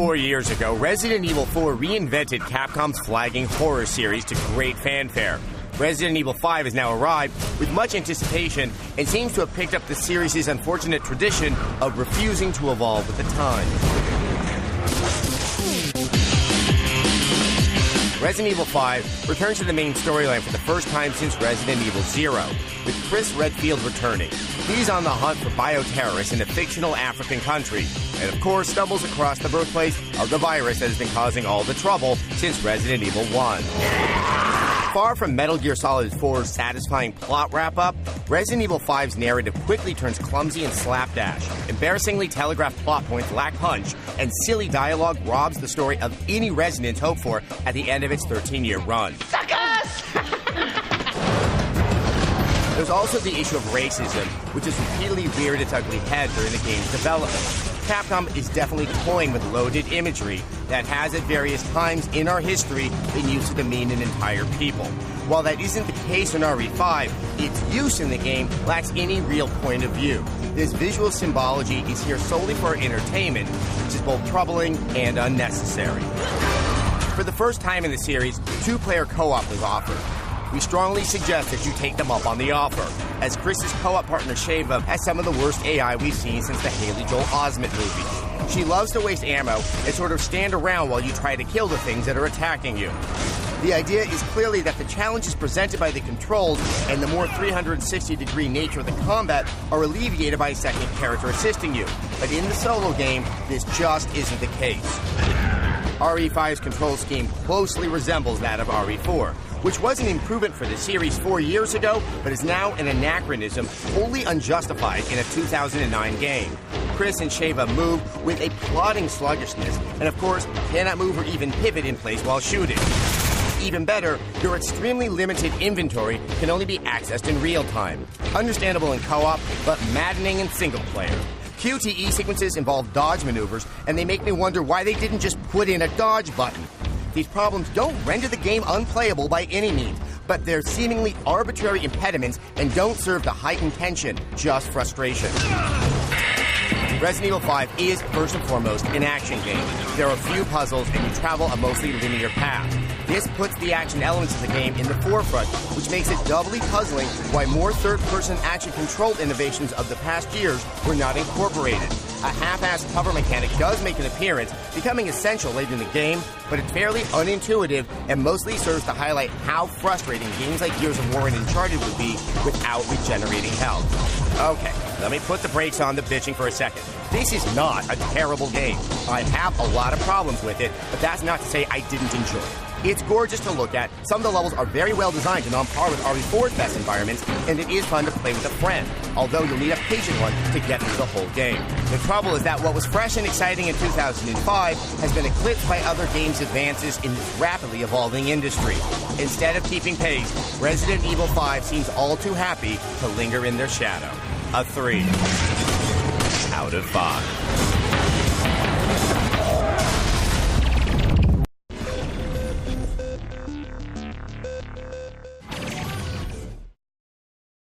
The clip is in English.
4 years ago, Resident Evil 4 reinvented Capcom's flagging horror series to great fanfare. Resident Evil 5 has now arrived with much anticipation and seems to have picked up the series' unfortunate tradition of refusing to evolve with the times. Resident Evil 5 returns to the main storyline for the first time since Resident Evil 0, with Chris Redfield returning. He's on the hunt for bioterrorists in a fictional African country, and of course stumbles across the birthplace of the virus that has been causing all the trouble since Resident Evil 1. Far from Metal Gear Solid 4's satisfying plot wrap-up, Resident Evil 5's narrative quickly turns clumsy and slapdash. Embarrassingly telegraphed plot points lack punch, and silly dialogue robs the story of any Resident's hope for at the end of its 13-year run. Suckers! There's also the issue of racism, which has repeatedly reared its ugly head during the game's development. Capcom is definitely toying with loaded imagery that has at various times in our history been used to demean an entire people. While that isn't the case in RE5, its use in the game lacks any real point of view. This visual symbology is here solely for entertainment, which is both troubling and unnecessary. For the first time in the series, two-player co-op was offered. We strongly suggest that you take them up on the offer, as Chris's co-op partner Sheva has some of the worst AI we've seen since the Haley Joel Osment movie. She loves to waste ammo and sort of stand around while you try to kill the things that are attacking you. The idea is clearly that the challenges presented by the controls and the more 360-degree nature of the combat are alleviated by a second character assisting you. But in the solo game, this just isn't the case. RE5's control scheme closely resembles that of RE4, which was an improvement for the series 4 years ago, but is now an anachronism wholly unjustified in a 2009 game. Chris and Sheva move with a plodding sluggishness, and of course, cannot move or even pivot in place while shooting. Even better, your extremely limited inventory can only be accessed in real time. Understandable in co-op, but maddening in single player. QTE sequences involve dodge maneuvers, and they make me wonder why they didn't just put in a dodge button. These problems don't render the game unplayable by any means, but they're seemingly arbitrary impediments and don't serve to heighten tension, just frustration. Resident Evil 5 is, first and foremost, an action game. There are few puzzles, and you travel a mostly linear path. This puts the action elements of the game in the forefront, which makes it doubly puzzling why more third-person action-controlled innovations of the past years were not incorporated. A half-assed cover mechanic does make an appearance, becoming essential late in the game, but it's fairly unintuitive and mostly serves to highlight how frustrating games like Gears of War and Uncharted would be without regenerating health. Okay, let me put the brakes on the bitching for a second. This is not a terrible game. I have a lot of problems with it, but that's not to say I didn't enjoy it. It's gorgeous to look at, some of the levels are very well designed and on par with RE4's best environments, and it is fun to play with a friend, although you'll need a patient one to get through the whole game. The trouble is that what was fresh and exciting in 2005 has been eclipsed by other games' advances in this rapidly evolving industry. Instead of keeping pace, Resident Evil 5 seems all too happy to linger in their shadow. A 3 out of 5.